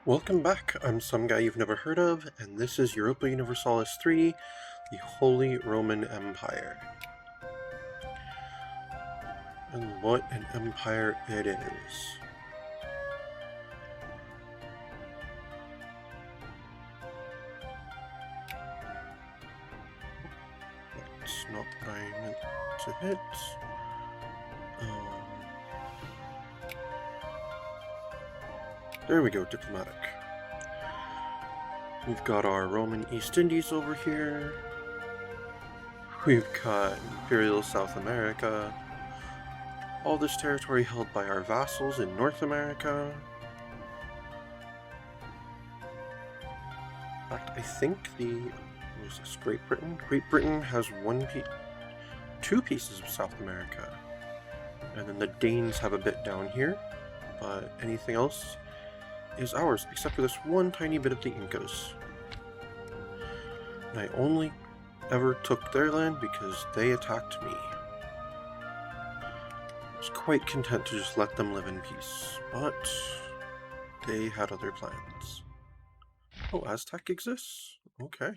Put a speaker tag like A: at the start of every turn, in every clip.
A: Welcome back, I'm some guy you've never heard of, and this is Europa Universalis 3, the Holy Roman Empire. And what an empire it is. That's not what I meant to hit. There we go, diplomatic. We've got our Roman East Indies over here. We've got Imperial South America. All this territory held by our vassals in North America. In fact, I think what is this, Great Britain? Great Britain has two pieces of South America. And then the Danes have a bit down here, but anything else is ours, except for this one tiny bit of the Incas. And I only ever took their land because they attacked me. I was quite content to just let them live in peace, but they had other plans. Oh, Aztec exists? Okay.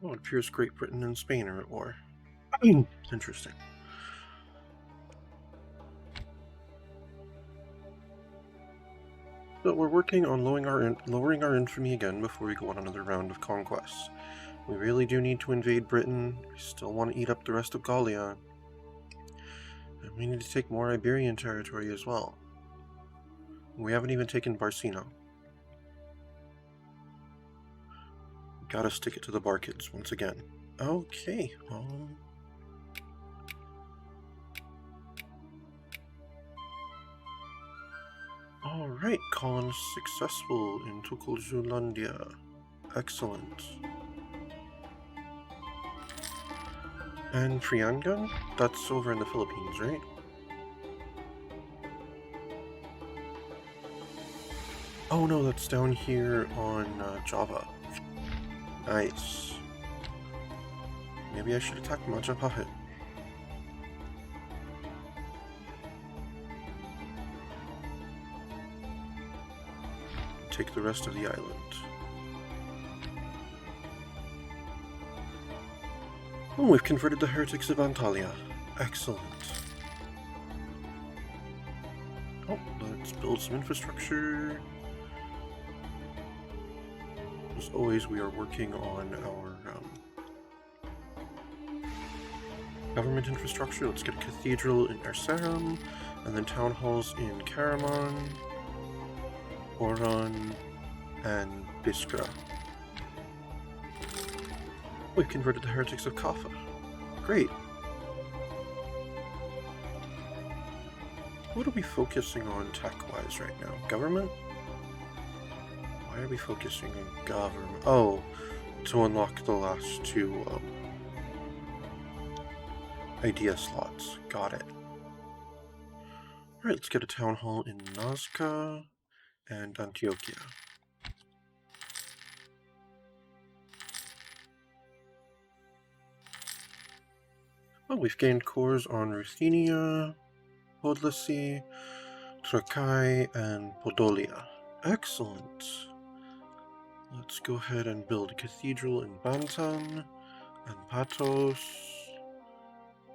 A: Oh, it appears Great Britain and Spain are at war. Interesting. So we're working on lowering our infamy again before we go on another round of conquests. We really do need to invade Britain. We still want to eat up the rest of Gallia. And we need to take more Iberian territory as well. We haven't even taken Barcino. Gotta stick it to the Barkids once again. Okay, Alright, colonists successful in Tukuljulandia. Excellent. And Triangan? That's over in the Philippines, right? Oh no, that's down here on Java. Nice. Maybe I should attack Majapahit. Take the rest of the island. Oh, we've converted the heretics of Antalya. Excellent. Oh, let's build some infrastructure. As always, we are working on our government infrastructure. Let's get a cathedral in Erzurum, and then town halls in Karaman, Oran, and Biskra. We've converted the heretics of Kaffa. Great. What are we focusing on tech-wise right now? Government? Why are we focusing on government? Oh, to unlock the last two idea slots. Got it. Alright, let's get a town hall in Nazca and Antioquia. Well, we've gained cores on Ruthenia, Podlasie, Trakai, and Podolia. Excellent. Let's go ahead and build a cathedral in Bantan, and Patos,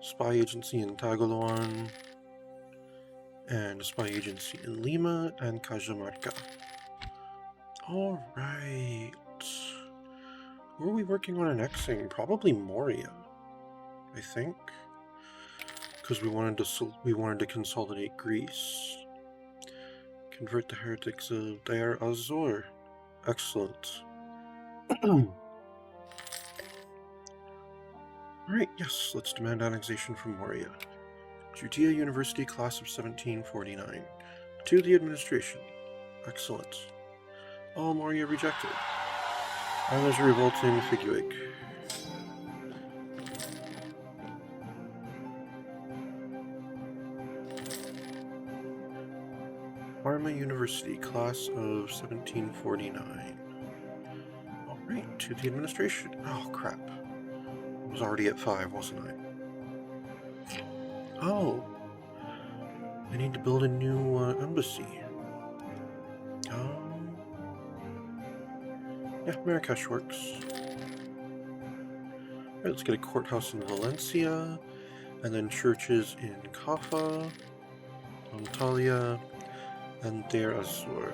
A: spy agency in Tagoloan, and a spy agency in Lima and Cajamarca. Alright. Who are we working on annexing? Probably Moria, I think. Because we wanted to consolidate Greece. Convert the heretics of Deir Azor. Excellent. Alright, yes, let's demand annexation from Moria. Judea University, class of 1749. To the administration. Excellent. Oh, Moria rejected. And there's a revolt in Figuig. Parma University, class of 1749. Alright, to the administration. Oh, crap. I was already at 5, wasn't I? Oh. I need to build a new embassy. Yeah, Marrakesh works. Alright, let's get a courthouse in Valencia, and then churches in Kaffa, Antalya, and Deir Azur.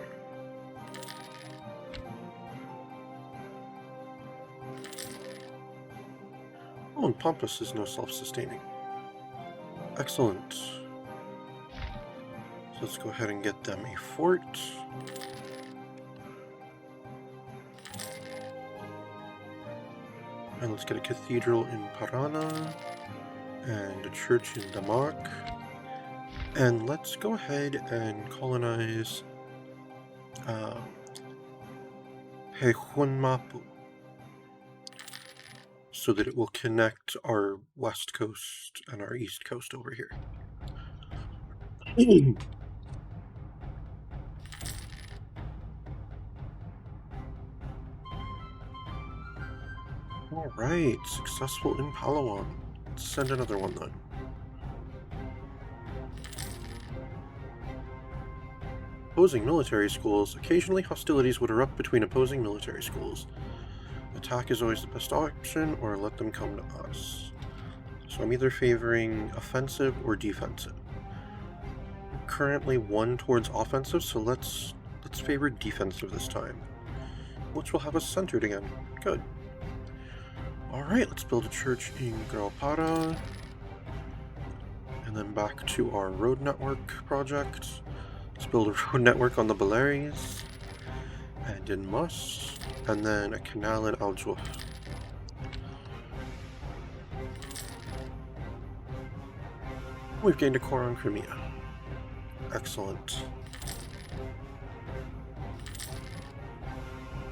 A: Oh, and Pampas is now self-sustaining. Excellent. So let's go ahead and get them a fort. And let's get a cathedral in Parana, and a church in Damak. And let's go ahead and colonize Pehunmapu, so that it will connect our west coast and our east coast over here. Alright, successful in Palawan. Let's send another one then. Opposing military schools. Occasionally hostilities would erupt between opposing military schools. Attack is always the best option, or let them come to us. So I'm either favoring offensive or defensive. I'm currently one towards offensive, so let's favor defensive this time, which will have us centered again. Good. Alright, let's build a church in Graupada, and then back to our road network project. Let's build a road network on the Baleares, and in Mus, and then a canal in Aljuf. We've gained a core on Crimea. Excellent.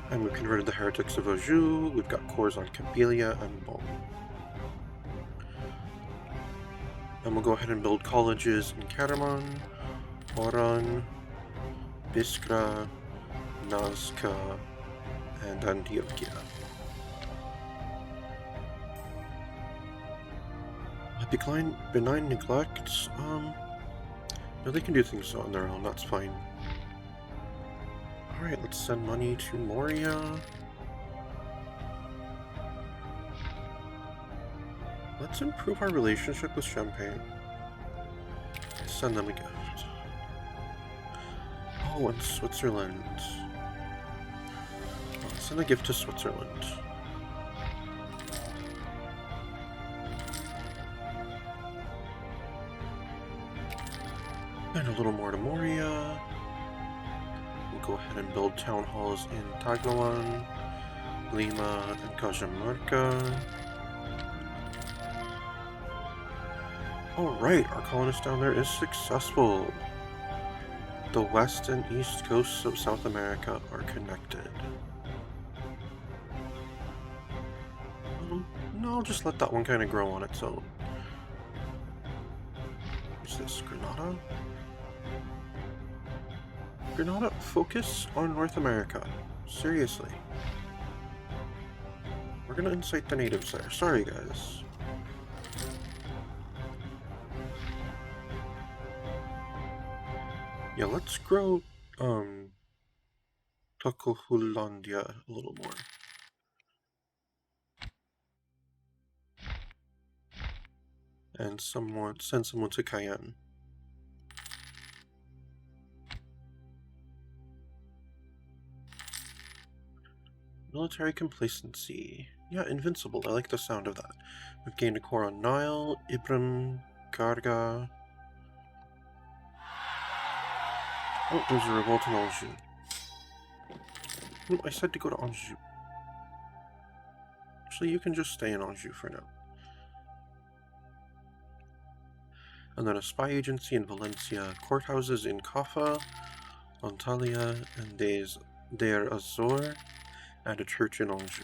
A: And we've converted the heretics of Anjou. We've got cores on Kabylia and Bon. And we'll go ahead and build colleges in Karaman, Oran, Biskra, Nazca, and Antioquia. Benign neglect? No, they can do things on their own, that's fine. Alright, let's send money to Moria. Let's improve our relationship with Champagne. Let's send them a gift. Oh, and Switzerland. Let's send a gift to Switzerland. And a little more to Moria. We'll go ahead and build town halls in Taglawan, Lima, and Cajamarca. Alright, our colonist down there is successful. The west and east coasts of South America are connected. No, I'll just let that one kind of grow on its own. What's this, Grenada? Grenada, focus on North America. Seriously. We're gonna incite the natives there. Sorry, guys. Yeah, let's grow, Tokohulandia a little more. And send someone to Cayenne. Military complacency. Yeah, invincible. I like the sound of that. We've gained a core on Nile, Ibrahim, Garga. Oh, there's a revolt in Anjou. No, I said to go to Anjou. Actually, you can just stay in Anjou for now. And then a spy agency in Valencia, courthouses in Kaffa, Antalya, and Deir Azor, and a church in Anjou.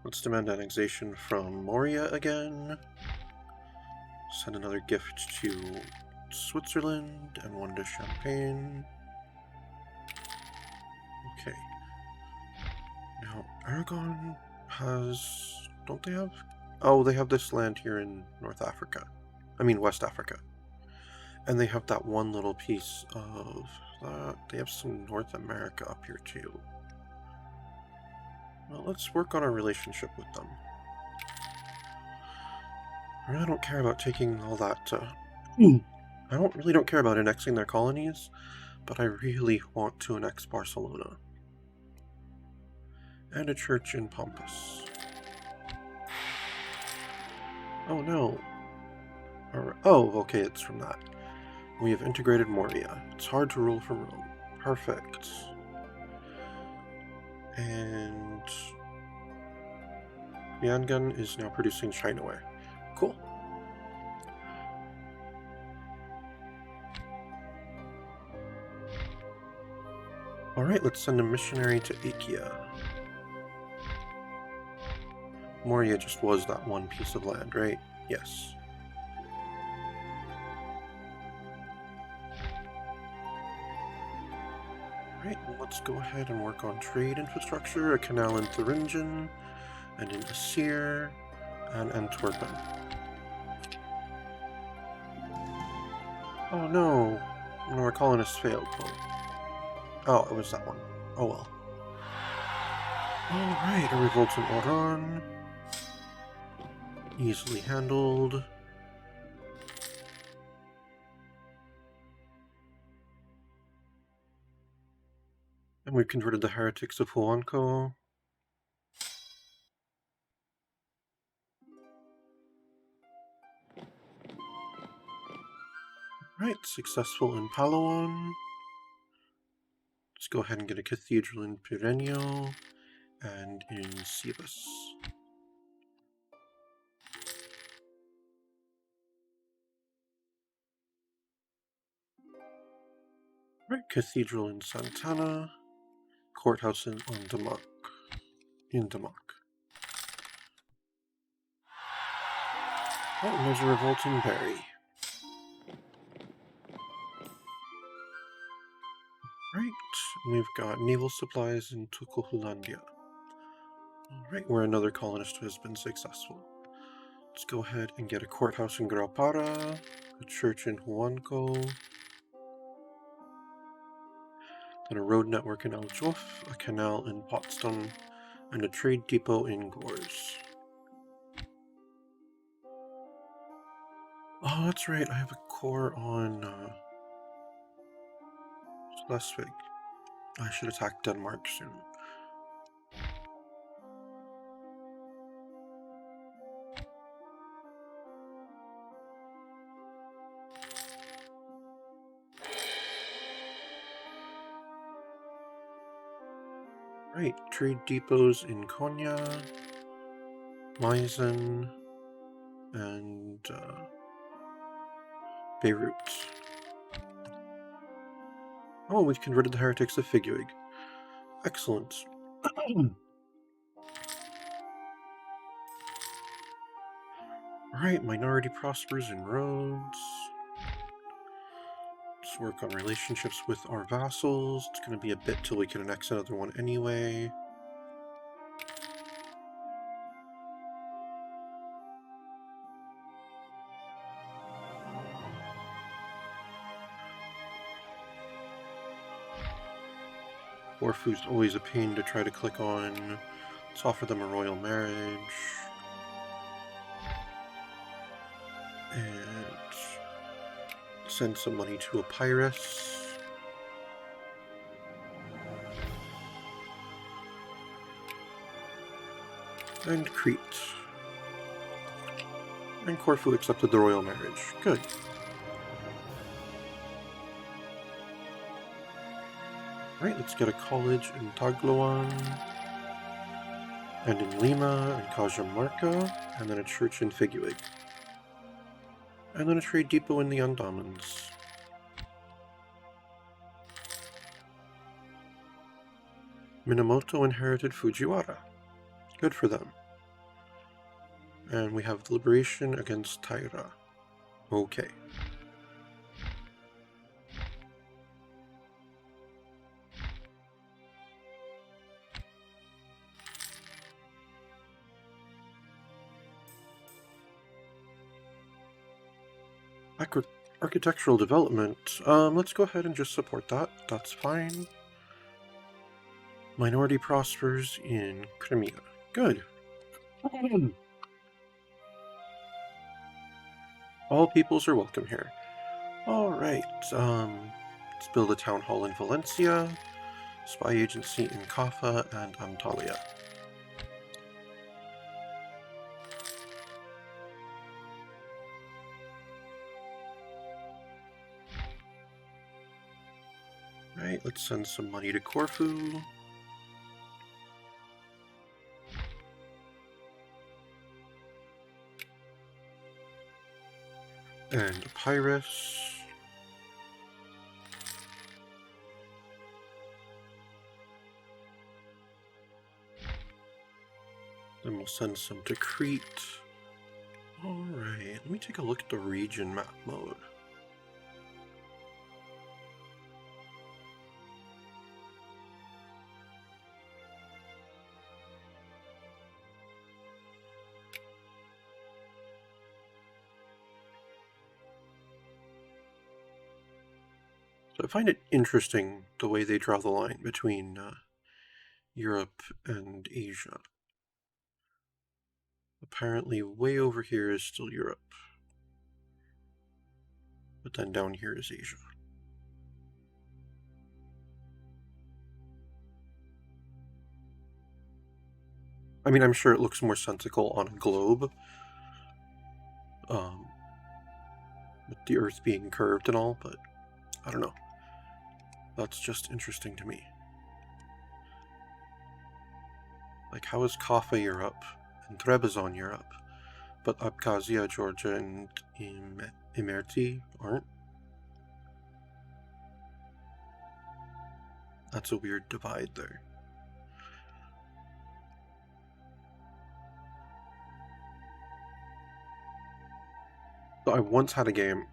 A: Let's demand annexation from Moria again. Send another gift to Switzerland and one to Champagne. Okay. Now, Aragon has... Don't they have... Oh, they have this land here in North Africa. I mean, West Africa. And they have that one little piece of... they have some North America up here, too. Well, let's work on our relationship with them. I really don't care about taking all that... I really don't care about annexing their colonies, but I really want to annex Barcelona. And a church in Pampas. Oh no. Oh, okay, it's from that. We have integrated Moria. It's hard to rule from Rome. Perfect. And... Yangon is now producing Chinaware. Cool. Alright, let's send a missionary to Ikia. Moria just was that one piece of land, right? Yes. Alright, well, let's go ahead and work on trade infrastructure, a canal in Thuringen, and in Asir, and Antwerpen. Oh no! One of our colonists failed. Oh, it was that one. Oh well. Alright, a revolt in Oran. Easily handled. And we've converted the heretics of Huanco. Right, successful in Palawan. Let's go ahead and get a cathedral in Pireño and in Sivas. Right, cathedral in Santana. Courthouse in Damak. Oh, and there's a revolt in Bari. Right, we've got naval supplies in Tukulhulandia. Alright, where another colonist has been successful. Let's go ahead and get a courthouse in Grauparra, a church in Huanco, then a road network in Aljuf, a canal in Potsdam, and a trade depot in Gors. Oh, that's right, I have a core on Schleswig. I should attack Denmark soon. Right, trade depots in Konya, Meissen, and Beirut. Oh, we've converted the heretics of Figuig. Excellent. Alright, minority prospers in Rhodes. Let's work on relationships with our vassals. It's going to be a bit till we can annex another one anyway. Orfu's always a pain to try to click on. Let's offer them a royal marriage. And send some money to Epirus. And Crete. And Corfu accepted the royal marriage. Good. Right, let's get a college in Tagloan, and in Lima, and Cajamarca, and then a church in Figuig. And then a trade depot in the Andamans. Minamoto inherited Fujiwara. Good for them. And we have liberation against Taira. Okay. Architectural development. Let's go ahead and just support that. That's fine. Minority prospers in Crimea. Good. All peoples are welcome here. Alright, let's build a town hall in Valencia, spy agency in Kaffa and Antalya. Right, let's send some money to Corfu. And Epirus. Then we'll send some to Crete. Alright, let me take a look at the region map mode. So I find it interesting the way they draw the line between Europe and Asia. Apparently way over here is still Europe. But then down here is Asia. I mean, I'm sure it looks more sensical on a globe. With the Earth being curved and all, but I don't know. That's just interesting to me. Like, how is Kaffa Europe and Trebizond Europe, but Abkhazia, Georgia, and Imereti aren't? That's a weird divide there. I once had a game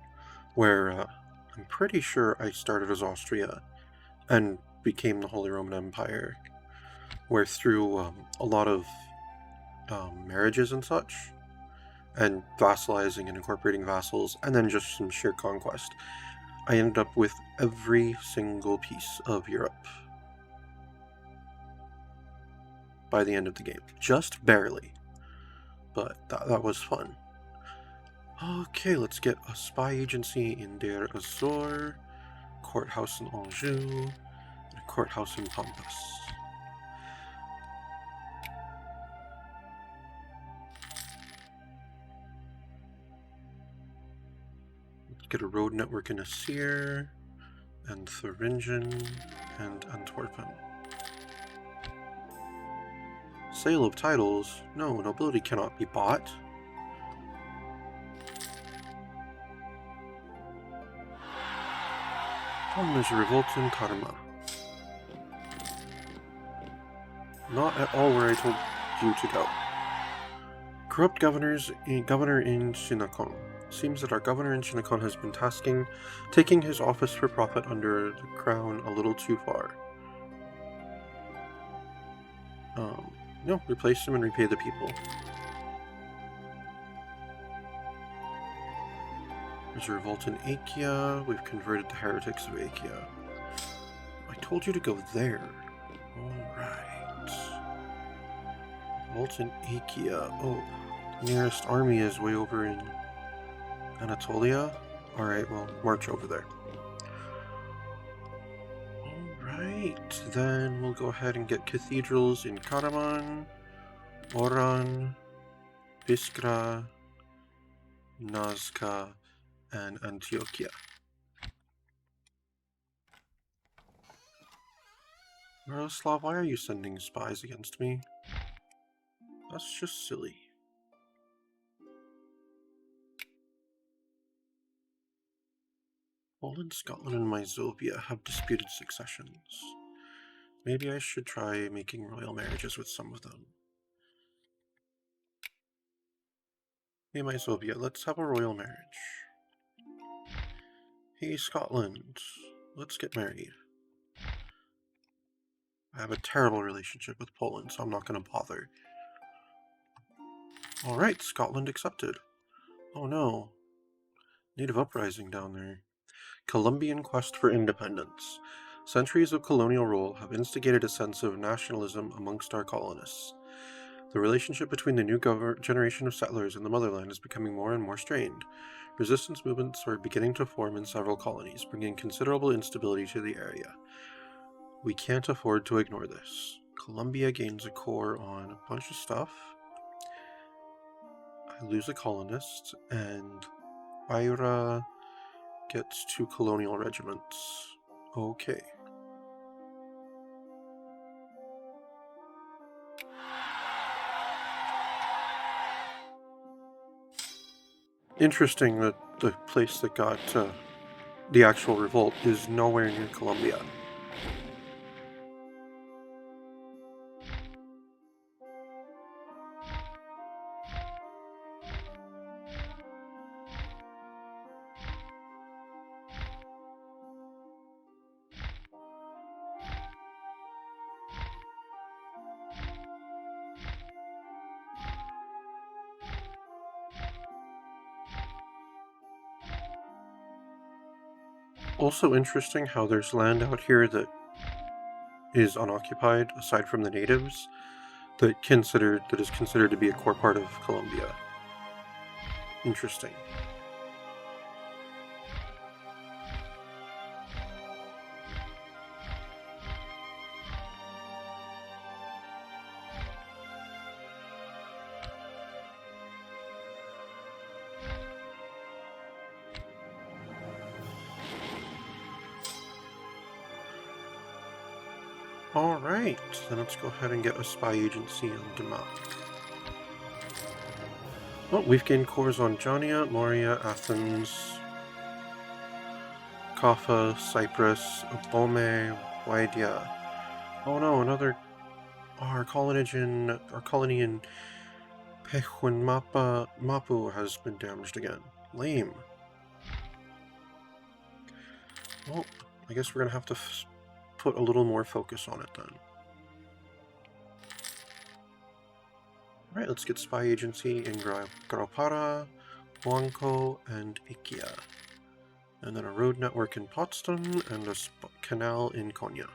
A: where I'm pretty sure I started as Austria and became the Holy Roman Empire, where through a lot of marriages and such, and vassalizing and incorporating vassals, and then just some sheer conquest, I ended up with every single piece of Europe by the end of the game. Just barely. But that was fun. Okay, let's get a spy agency in Der Azor, courthouse in Anjou, and a courthouse in Pampas. Let's get a road network in Asir, and Thuringen, and Antwerpen. Sale of titles? No, nobility cannot be bought. There's a revolt in Karma. Not at all where I told you to go. Corrupt governor in Shinakon. Seems that our governor in Shinakon has been taking his office for profit under the crown a little too far. No, replace him and repay the people. There's a revolt in Achaia. We've converted the heretics of Achaia. I told you to go there. Alright. Revolt in Achaia. Oh, the nearest army is way over in Anatolia. Alright, well, march over there. Alright, then we'll go ahead and get cathedrals in Karaman, Oran, Biskra, Nazca, and Antioquia. Miroslav, why are you sending spies against me? That's just silly. Poland, Scotland, and Myzovia have disputed successions. Maybe I should try making royal marriages with some of them. Hey Myzovia, let's have a royal marriage. Hey Scotland, let's get married. I have a terrible relationship with Poland, so I'm not going to bother. Alright, Scotland accepted. Oh no. native uprising down there. Colombian quest for independence. Centuries of colonial rule have instigated a sense of nationalism amongst our colonists. The relationship between the new generation of settlers and the motherland is becoming more and more strained. Resistance movements are beginning to form in several colonies, bringing considerable instability to the area. We can't afford to ignore this. Colombia gains a core on a bunch of stuff. I lose a colonist, and Ira gets 2 colonial regiments. Okay. Interesting that the place that got the actual revolt is nowhere near Colombia. Also interesting how there's land out here that is unoccupied, aside from the natives, that is considered to be a core part of Colombia. Interesting. Alright, then let's go ahead and get a spy agency on Dema. Oh, we've gained cores on Jonia, Moria, Athens, Kaffa, Cyprus, Abome, Waidia. Oh no, another... Our colony in Mapu has been damaged again. Lame. Well, I guess we're gonna have to put a little more focus on it then. Alright, let's get spy agency in Graupara, Huanco, and Iquia. And then a road network in Potsdam, and a canal in Konya.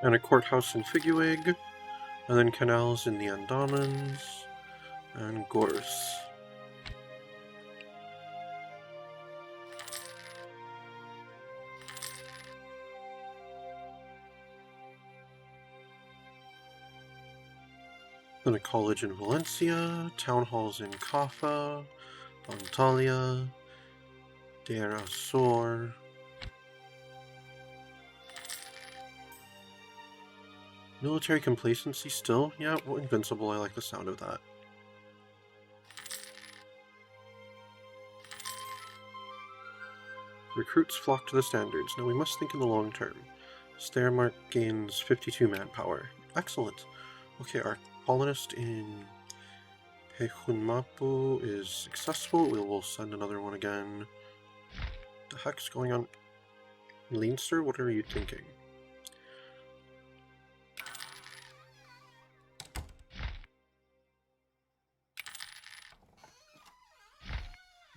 A: And a courthouse in Figuig, and then canals in the Andamans, and Gors. Then a college in Valencia, town halls in Kaffa, Antalya, Deir az-Zor. Military complacency still? Yeah, well, invincible, I like the sound of that. Recruits flock to the standards. Now we must think in the long term. Steiermark gains 52 manpower. Excellent. Okay, our colonist in Pejunmapu is successful. We will send another one again. The heck's going on? Leinster, what are you thinking?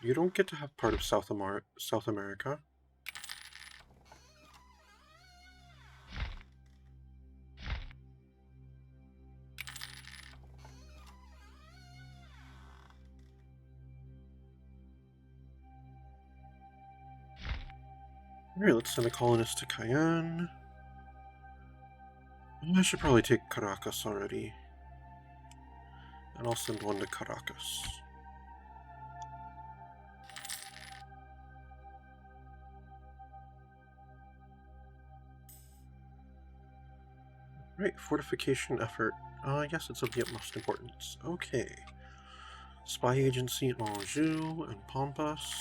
A: You don't get to have part of South America. Alright, let's send a colonist to Cayenne. I should probably take Caracas already. And I'll send one to Caracas. Right, fortification effort. Yes, it's of the utmost importance. Okay. Spy agency in Anjou and Pampas.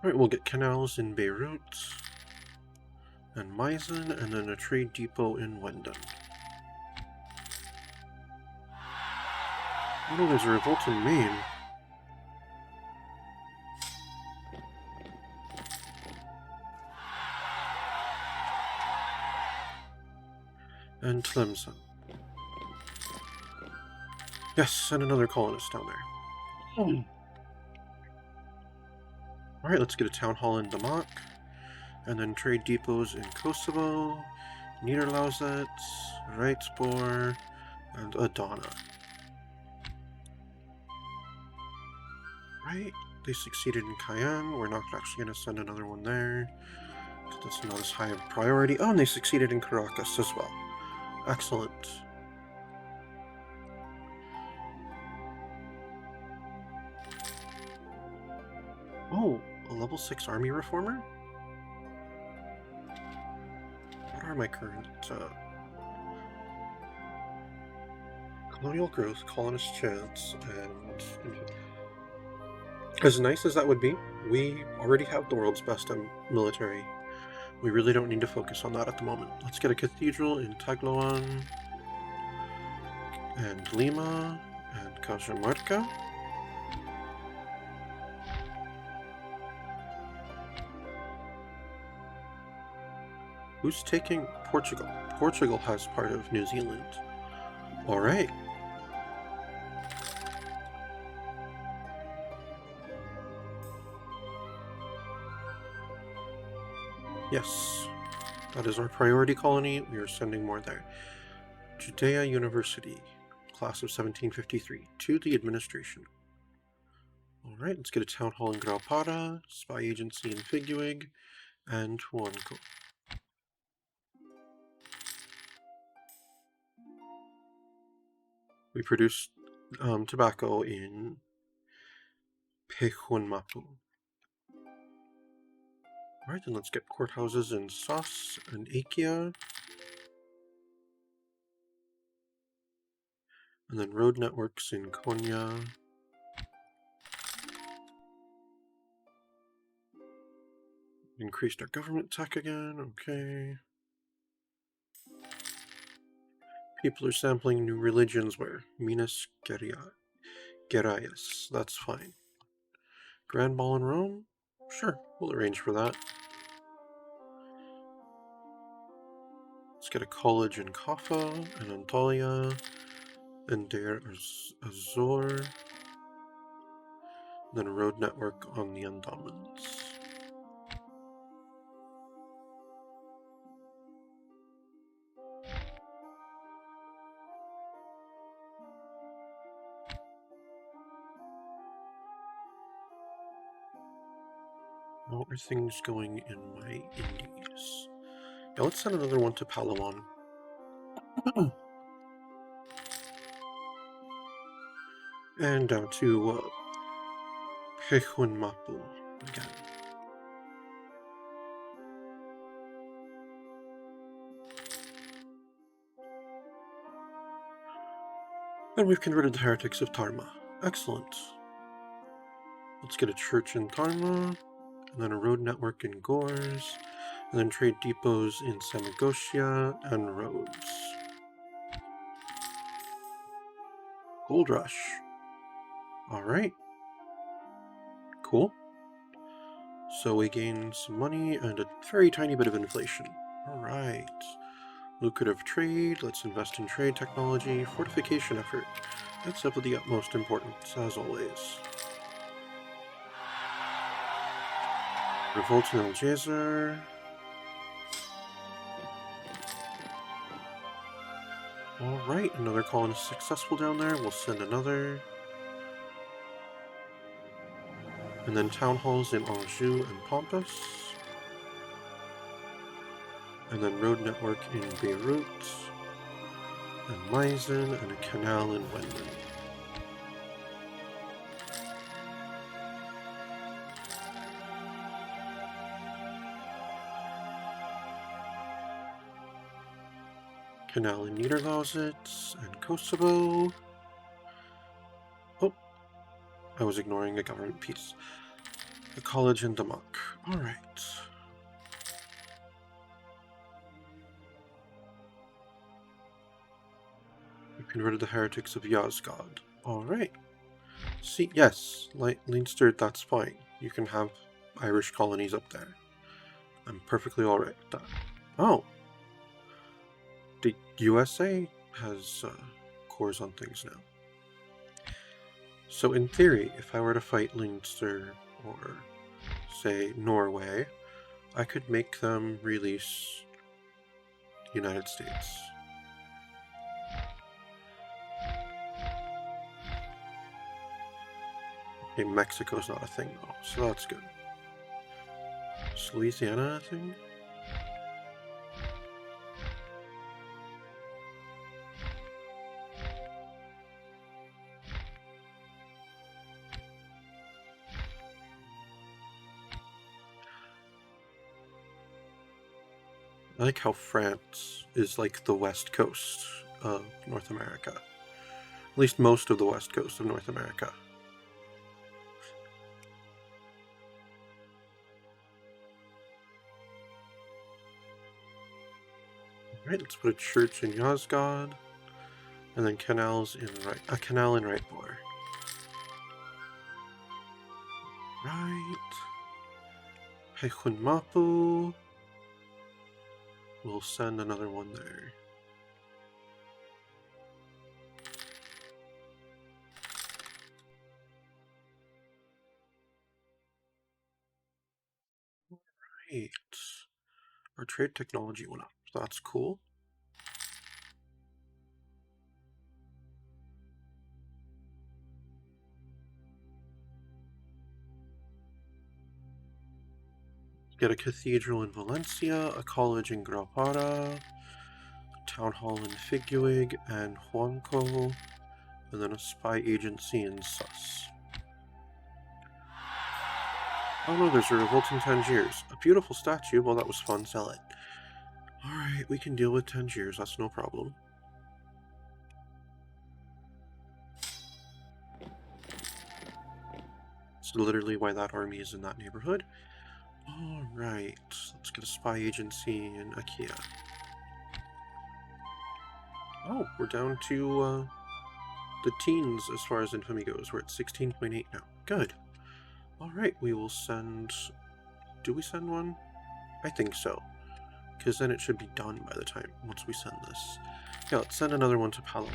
A: Alright, we'll get canals in Beirut. and Meissen, and then a trade depot in Wendon. Oh no, there's a revolt in Maine. And Tlemcen. Yes, and another colonist down there. Alright, let's get a town hall in Damak. And then trade depots in Kosovo, Niederlausitz, Reitzbohr, and Adana. Right, they succeeded in Cayenne. We're not actually going to send another one there. That's not as high a priority. Oh, and they succeeded in Caracas as well. Excellent. Oh, a level 6 army reformer? What are my current colonial growth, colonist chance, and as nice as that would be, we already have the world's best military. We really don't need to focus on that at the moment. Let's get a cathedral in Tagloan, and Lima, and Cajamarca. Who's taking Portugal? Portugal has part of New Zealand. Alright. Yes, that is our priority colony. We are sending more there. Judea University, class of 1753, to the administration. Alright, let's get a town hall in Graupada, spy agency in Figuig, and Huanco. We produce tobacco in Pejunmapu. Alright, then let's get courthouses in Sas and Akia. And then road networks in Konya. Increased our government tech again, okay. People are sampling new religions where? Minas Gerais, that's fine. Grand Ball in Rome? Sure, we'll arrange for that. Let's get a college in Kaffa and Antalya and Deir Azor. Then a road network on the Andamans. How are things going in my Indies? Yeah, let's send another one to Palawan. And down to Pejunmapu again. And we've converted the heretics of Tarma. Excellent. Let's get a church in Tarma, and then a road network in Gors, and then trade depots in Samagosia and Rhodes. Gold rush. Alright. Cool. So we gain some money and a very tiny bit of inflation. Alright. Lucrative trade, let's invest in trade technology, fortification effort. That's of the utmost importance, as always. Revolt in Algezer. Alright, another colonist successful down there. We'll send another. And then town halls in Anjou and Pampas. And then road network in Beirut. And Meissen, and a canal in Wendon. Canal in Niederlausitz and Kosovo. Oh, I was ignoring a government piece. The college in Damak. Alright. Converted the heretics of Yozgod. Alright. See, yes, Leinster, that's fine. You can have Irish colonies up there. I'm perfectly alright with that. Oh. The USA has cores on things now. So in theory, if I were to fight Leinster or, say, Norway, I could make them release the United States. Okay, Mexico's not a thing though, so that's good. Is Louisiana a thing? I like how France is like the west coast of North America. At least most of the west coast of North America. Alright, let's put a church in Yozgod. And then canals in a canal in Rightbore. Right. Hechunmapu. We'll send another one there. Right. Our trade technology went up. That's cool. Get a cathedral in Valencia, a college in Grapara, a town hall in Figuig and Huanco, and then a spy agency in Sus. Oh no, there's a revolt in Tangiers. A beautiful statue. Well, that was fun. Sell it. Alright, we can deal with Tangiers. That's no problem. That's literally why that army is in that neighborhood. Alright, let's get a spy agency in Akia. Oh, we're down to the teens as far as infamy goes. We're at 16.8 now. Good. Alright, we will send... Do we send one? I think so. Because then it should be done by the time, once we send this. Yeah, let's send another one to Palawan.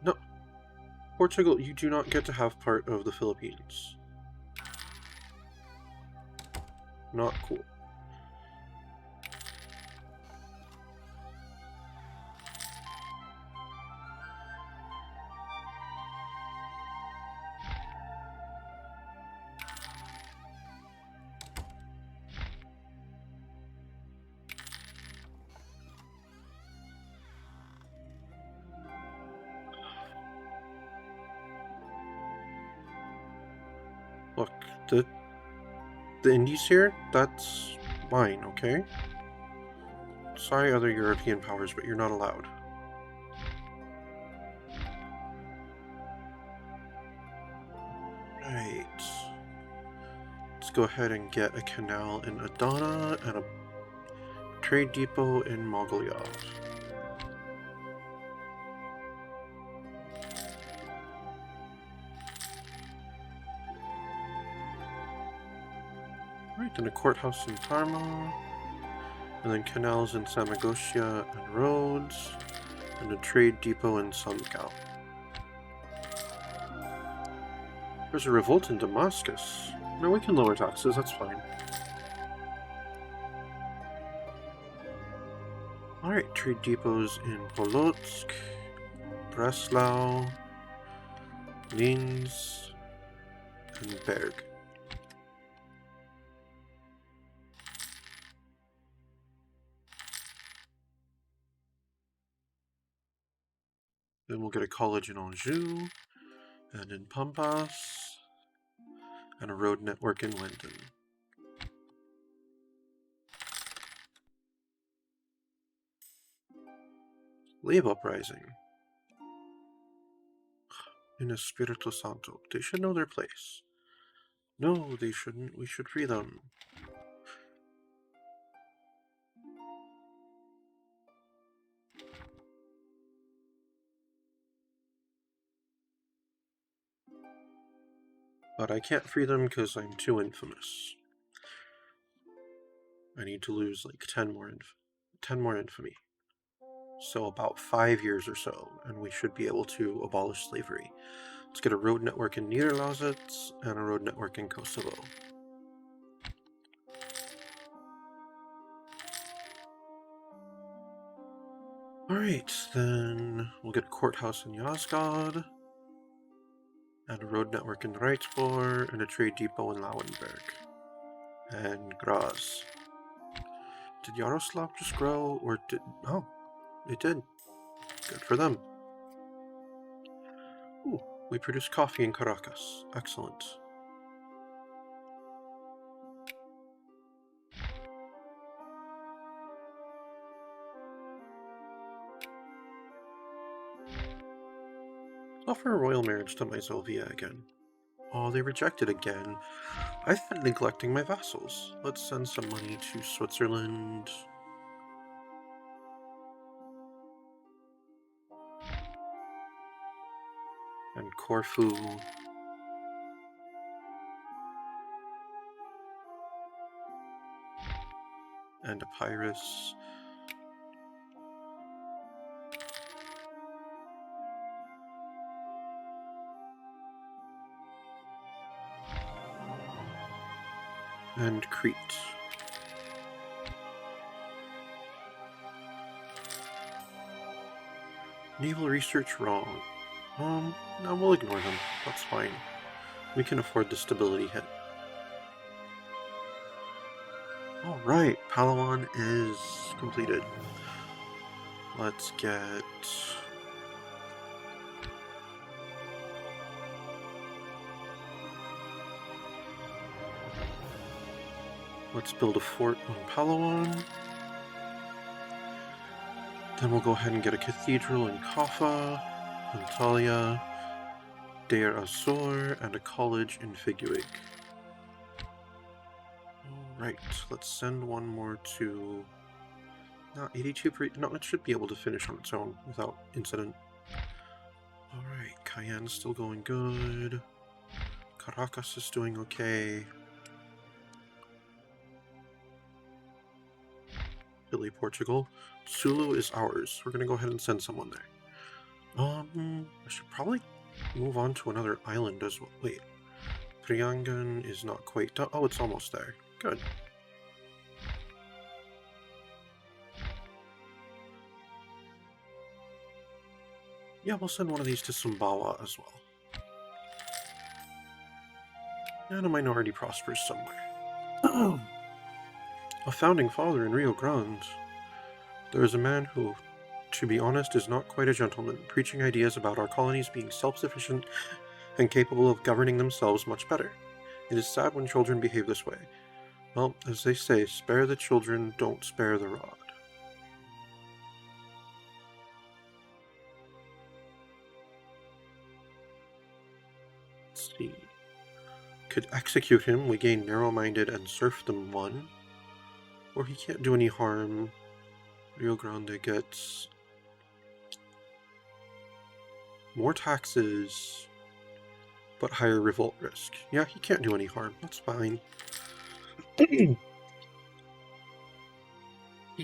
A: No. Portugal, you do not get to have part of the Philippines. Not cool. Look, the Indies here, that's mine, okay? Sorry, other European powers, but you're not allowed. Right. Let's go ahead and get a canal in Adana and a trade depot in Mogolyov. Right, then a courthouse in Parma, and then canals in Samagosia and Rhodes, and a trade depot in Sundgau. There's a revolt in Damascus. No, we can lower taxes, that's fine. Alright, trade depots in Polotsk, Breslau, Linz, and Berg. Then we'll get a college in Anjou, and in Pampas, and a road network in Linden. Leave uprising. In Espiritu Santo. They should know their place. No, they shouldn't. We should free them. But I can't free them because I'm too infamous. I need to lose like 10 more infamy. So about 5 years or so, and we should be able to abolish slavery. Let's get a road network in Niederlausitz and a road network in Kosovo. Alright, then we'll get a courthouse in Yozgad, and a road network in Reitspor, and a trade depot in Lauenberg. And Graz. Did Yaroslav just grow, or did... Oh, it did. Good for them. Ooh, we produce coffee in Caracas. Excellent. Offer a royal marriage to Myzovia again. Oh, they rejected again. I've been neglecting my vassals. Let's send some money to Switzerland. And Corfu. And Epirus. And Crete. Naval research wrong. No, we'll ignore them. That's fine. We can afford the stability hit. Alright, Palawan is completed. Let's get... Let's build a fort on Palawan. Then we'll go ahead and get a cathedral in Kaffa, Antalya, Deir Azor, and a college in Figuig. Alright, let's send one more to... No, 82 per... No, it should be able to finish on its own without incident. Alright, Cayenne's still going good. Caracas is doing okay. Chile, Portugal. Sulu is ours. We're gonna go ahead and send someone there. I should probably move on to another island as well. Wait. Priangan is not quite done. Oh, it's almost there. Good. Yeah, we'll send one of these to Sumbawa as well. And a minority prospers somewhere. A founding father in Rio Grande. There is a man who, to be honest, is not quite a gentleman, preaching ideas about our colonies being self-sufficient and capable of governing themselves much better. It is sad when children behave this way. Well, as they say, spare the children, don't spare the rod. Let's see. Could execute him, we gain narrow-minded and serfdom 1. Or he can't do any harm. Rio Grande gets more taxes, but higher revolt risk. Yeah, he can't do any harm. That's fine. He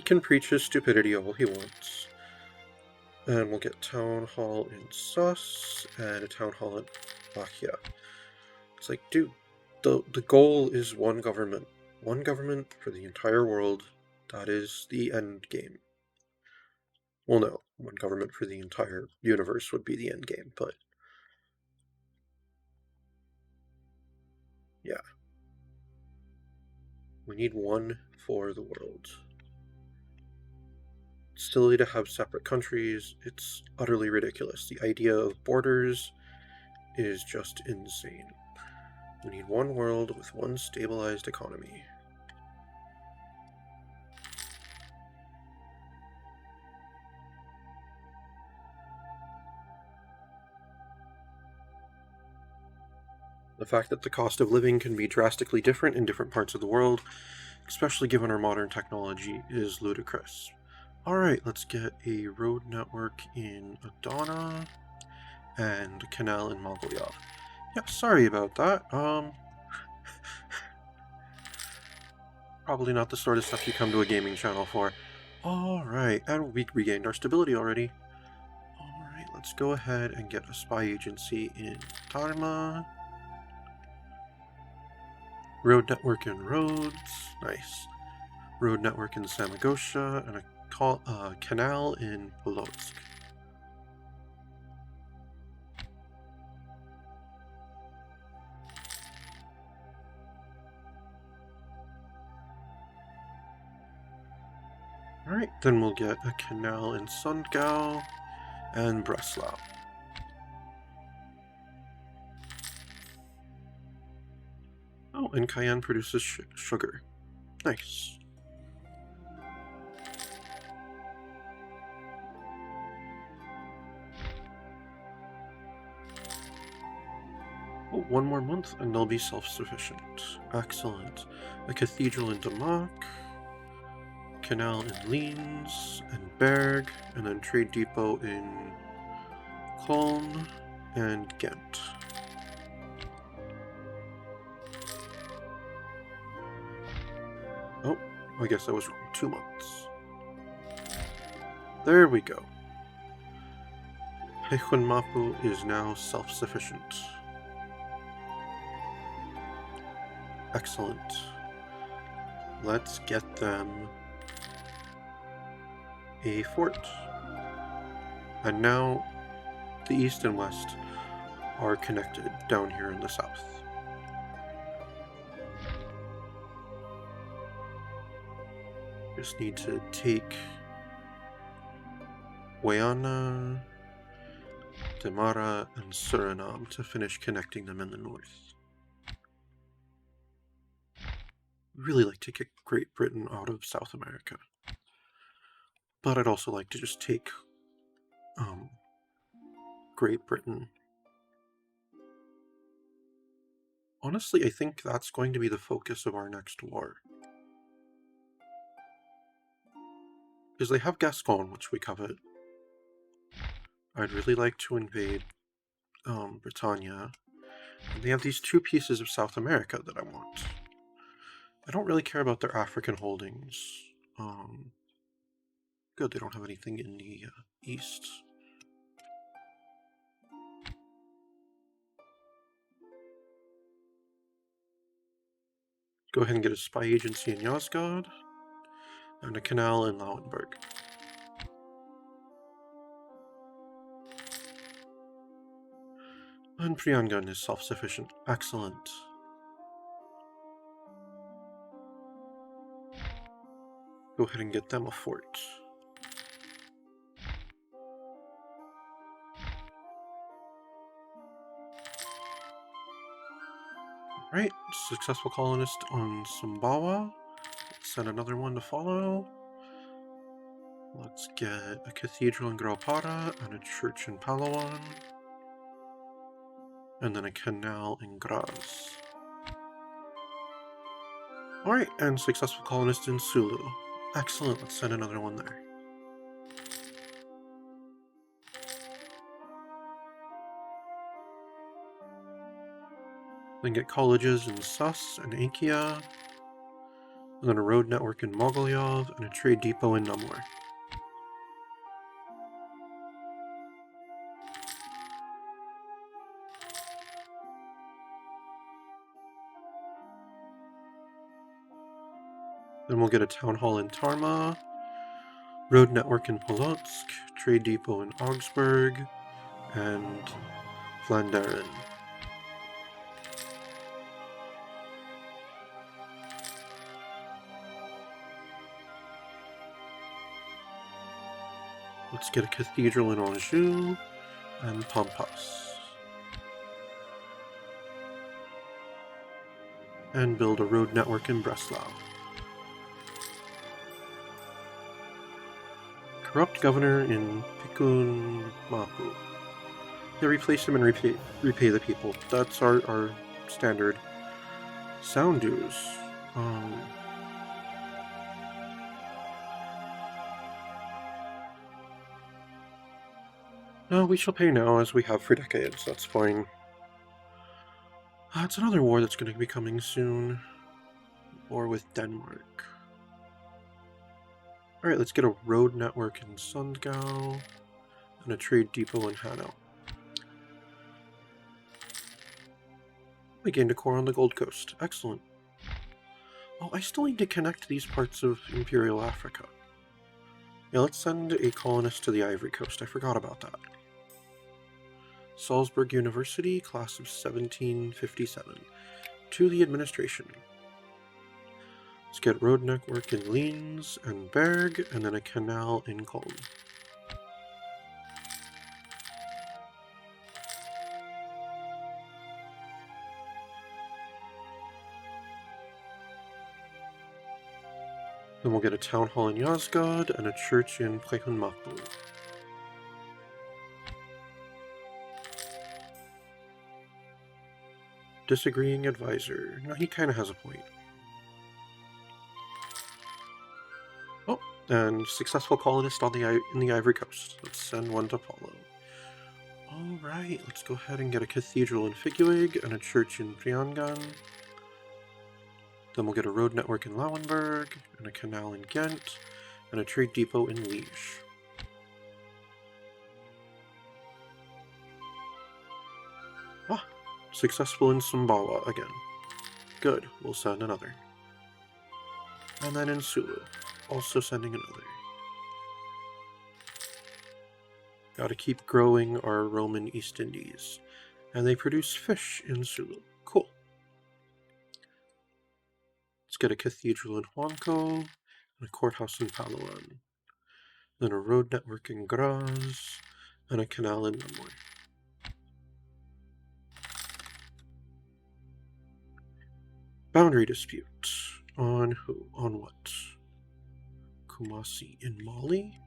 A: can preach his stupidity all he wants. And we'll get Town Hall in Sus and a Town Hall in Lachia. It's like, dude, the goal is one government. One government for the entire world. That is the end game. Well, no. One government for the entire universe would be the end game, but... yeah. We need one for the world. It's silly to have separate countries. It's utterly ridiculous. The idea of borders is just insane. We need one world with one stabilized economy. The fact that the cost of living can be drastically different in different parts of the world, especially given our modern technology, is ludicrous. Alright, let's get a road network in Adana and a canal in Mogilev. Yeah, sorry about that. Probably not the sort of stuff you come to a gaming channel for. Alright, and we regained our stability already. Alright, let's go ahead and get a spy agency in Dharma. Road network in Rhodes. Nice. Road network in Samogosha, and a canal in Polotsk. Alright, then we'll get a canal in Sundgau and Breslau. Oh, and Cayenne produces sugar. Nice. Oh, one more month and they'll be self-sufficient. Excellent. A cathedral in Damak, canal in Linz and Berg, and then trade depot in Cologne and Ghent. Oh, I guess I was wrong. 2 months. There we go. Heichunmapu is now self-sufficient. Excellent. Let's get them a fort. And now the east and west are connected down here in the south. Just need to take Guyana, Damara, and Suriname to finish connecting them in the north. Really like to kick Great Britain out of South America. But I'd also like to just take Great Britain. Honestly, I think that's going to be the focus of our next war. Because they have Gascon, which we covet. I'd really like to invade Britannia. And they have these 2 pieces of South America that I want. I don't really care about their African holdings. Good, they don't have anything in the east. Go ahead and get a spy agency in Yozgad, and a canal in Lauenburg. And Priangan is self-sufficient. Excellent. Go ahead and get them a fort. Right, successful colonist on Sumbawa. Send another one to follow. Let's get a cathedral in Graupara and a church in Palawan. And then a canal in Graz. Alright, and successful colonist in Sulu. Excellent, let's send another one there. Then get colleges in Sus and Ankia, and then a road network in Mogilev, and a trade depot in Namur. Then we'll get a town hall in Tarma, road network in Polotsk, trade depot in Augsburg, and Flandern. Let's get a cathedral in Anjou and Pampas. And build a road network in Breslau. Corrupt governor in Pikun Mapu. Yeah, replace him and repay the people. That's our standard. Sound dues. No, we shall pay now as we have for decades. That's fine. It's another war that's going to be coming soon. War with Denmark. Alright, let's get a road network in Sundgau and a trade depot in Hanau. We gained a core on the Gold Coast. Excellent. Oh, I still need to connect these parts of Imperial Africa. Yeah, let's send a colonist to the Ivory Coast. I forgot about that. Salzburg University, class of 1757. To the administration. Let's get road network in Linz and Berg, and then a canal in Koln. Then we'll get a town hall in Yozgad and a church in Prehunmapu. Disagreeing advisor. No, he kind of has a point. Oh, and successful colonist on in the Ivory Coast. Let's send one to follow. Alright, let's go ahead and get a cathedral in Figuig and a church in Priangan. Then we'll get a road network in Lauenburg, and a canal in Ghent, and a trade depot in Liège. Ah, successful in Sumbawa again. Good, we'll send another. And then in Sulu, also sending another. Gotta keep growing our Roman East Indies. And they produce fish in Sulu. Cool. Let's get a cathedral in Huanco, and a courthouse in Palawan. Then a road network in Graz, and a canal in Namur. Boundary dispute. On who? On what? Kumasi in Mali?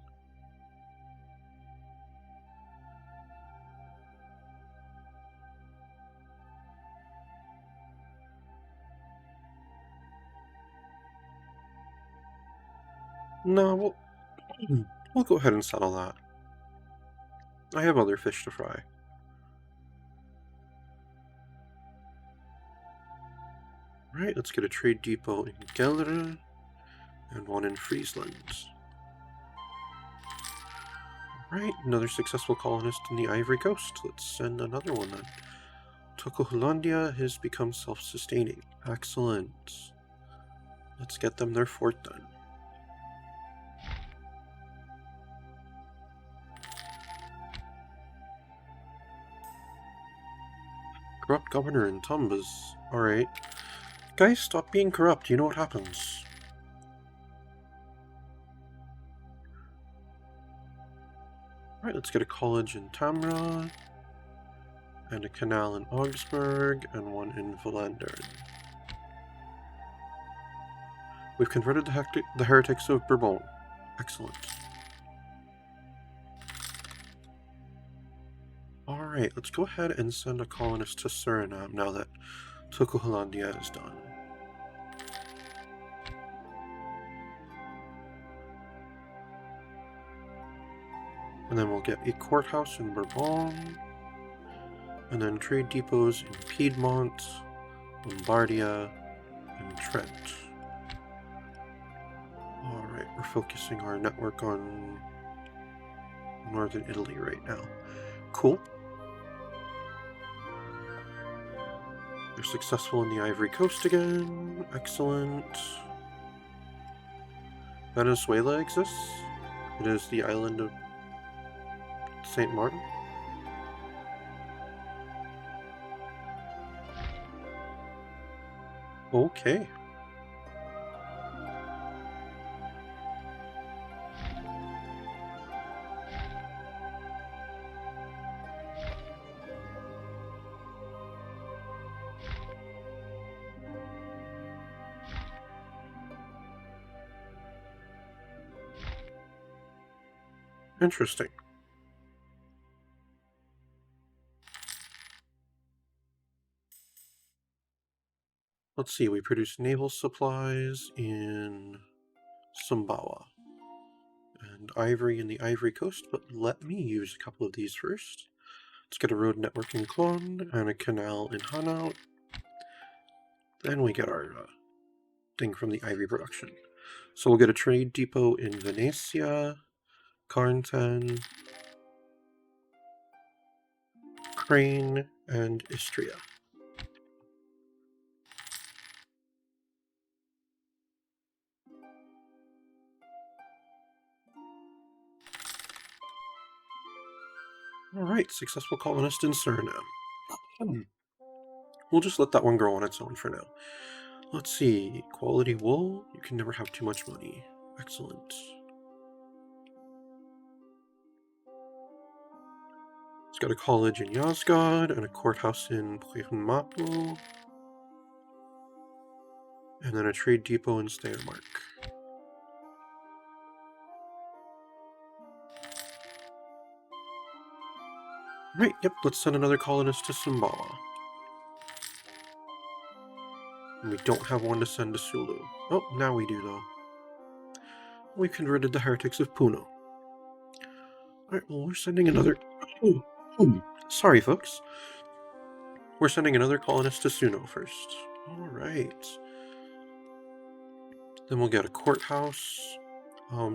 A: No, we'll go ahead and settle that. I have other fish to fry. Right, let's get a trade depot in Gelre and one in Friesland. Right, another successful colonist in the Ivory Coast. Let's send another one then. Tokohulandia has become self-sustaining. Excellent. Let's get them their fort then. Corrupt governor in Tumbas. Alright. Guys, stop being corrupt. You know what happens. Alright, let's get a college in Tamra, and a canal in Augsburg, and one in Volendern. We've converted the heretics of Bourbon. Excellent. Alright, let's go ahead and send a colonist to Suriname now that Tokohulandia is done. And then we'll get a courthouse in Bourbon, and then trade depots in Piedmont, Lombardia, and Trent. Alright, we're focusing our network on northern Italy right now. Cool. They're successful in the Ivory Coast again. Excellent. Venezuela exists. It is the island of St. Martin. Okay. Interesting. Let's see, we produce naval supplies in Sumbawa and ivory in the Ivory Coast, but let me use a couple of these first. Let's get a road network in Clon and a canal in Hanau. Then we get our thing from the ivory production. So we'll get a trade depot in Venetia, Carnten, Crane, and Istria. Alright, successful colonist in Suriname. We'll just let that one grow on its own for now. Let's see, quality wool? You can never have too much money. Excellent. It's got a college in Yozgad and a courthouse in Mapu, and then a trade depot in Steiermark. Right, yep, let's send another colonist to Sumbawa. And we don't have one to send to Sulu. Oh, now we do, though. We converted the heretics of Puno. Alright, well, we're sending another... Sorry, folks. We're sending another colonist to Suno first. Alright. Then we'll get a courthouse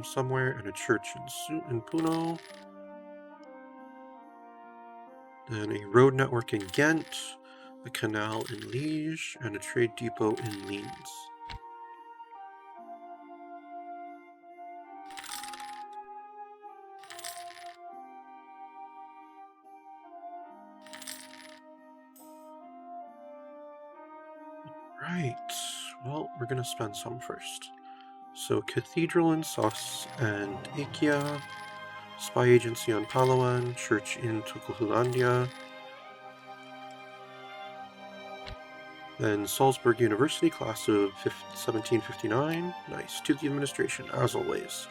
A: somewhere and a church in Puno. Then a road network in Ghent, a canal in Liège, and a trade depot in Liens. Right, well, we're going to spend some first. So, Cathedral in Sos and Ikia, Spy Agency on Palawan, Church in Tukulhulandia, then Salzburg University, class of 1759, nice, to the administration, as always.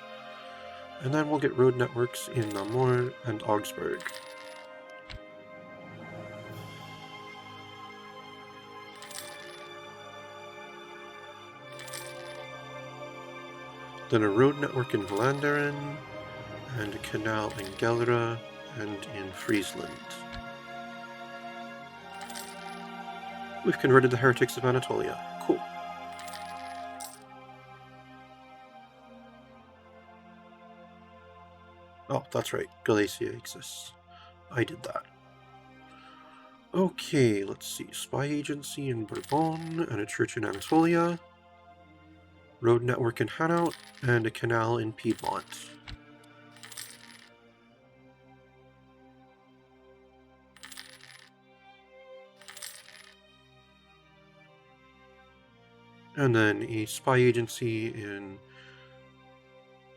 A: And then we'll get road networks in Namur and Augsburg. Then a road network in Vlaanderen, and a canal in Gelre and in Friesland. We've converted the heretics of Anatolia. Cool. Oh, that's right. Galicia exists. I did that. Okay, let's see. Spy agency in Bourbon and a church in Anatolia. Road network in Hanout and a canal in Piedmont. And then a spy agency in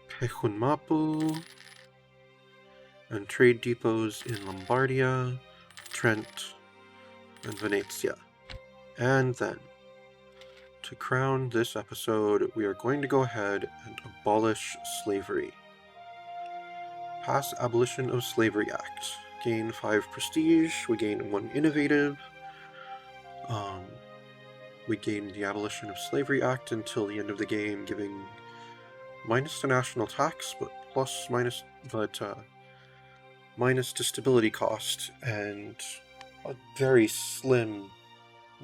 A: Pechunmapu, and trade depots in Lombardia, Trent, and Venezia. And then, to crown this episode, we are going to go ahead and abolish slavery. Pass Abolition of Slavery Act. Gain 5 prestige, we gain 1 innovative. We gain the Abolition of Slavery Act until the end of the game, giving minus to national tax, but minus to stability cost, and a very slim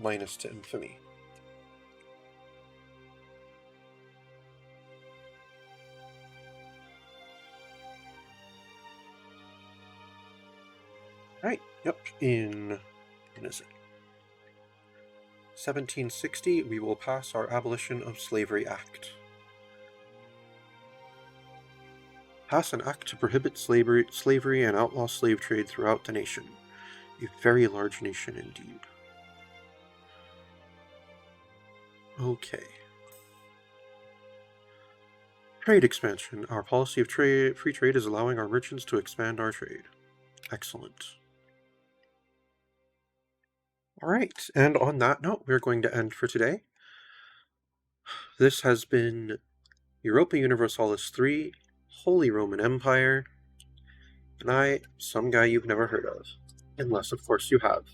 A: minus to infamy. Right, yep, when is it? 1760, we will pass our Abolition of Slavery Act. Pass an act to prohibit slavery and outlaw slave trade throughout the nation. A very large nation indeed. Okay. Trade expansion. Our policy of free trade is allowing our merchants to expand our trade. Excellent. Alright, and on that note, we're going to end for today. This has been Europa Universalis 3, Holy Roman Empire, and some guy you've never heard of. Unless, of course, you have.